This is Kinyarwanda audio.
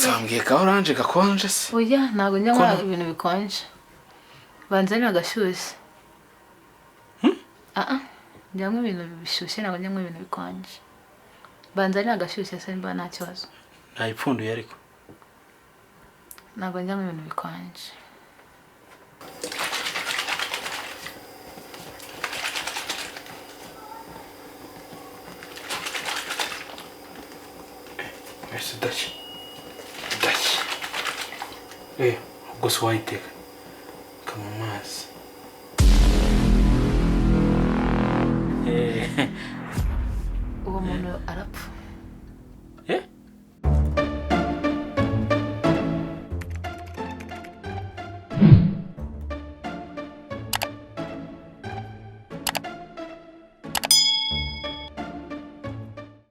Sambwiye ka orange gakonje se. Oya ntago nyanywa ibintu bikonje. Banzanira agashyushye. Njyanywa ibintu bishyushye ntago njyanywa ibintu bikonje. Banzanira agashyushye se mba nta kibazo. Ntayipfunduye ariko. Ntago njyanywa ibintu bikonje. Merci Dachi. Ubwo se wayiteka. Kama amazi. Uwo muntu arapfa.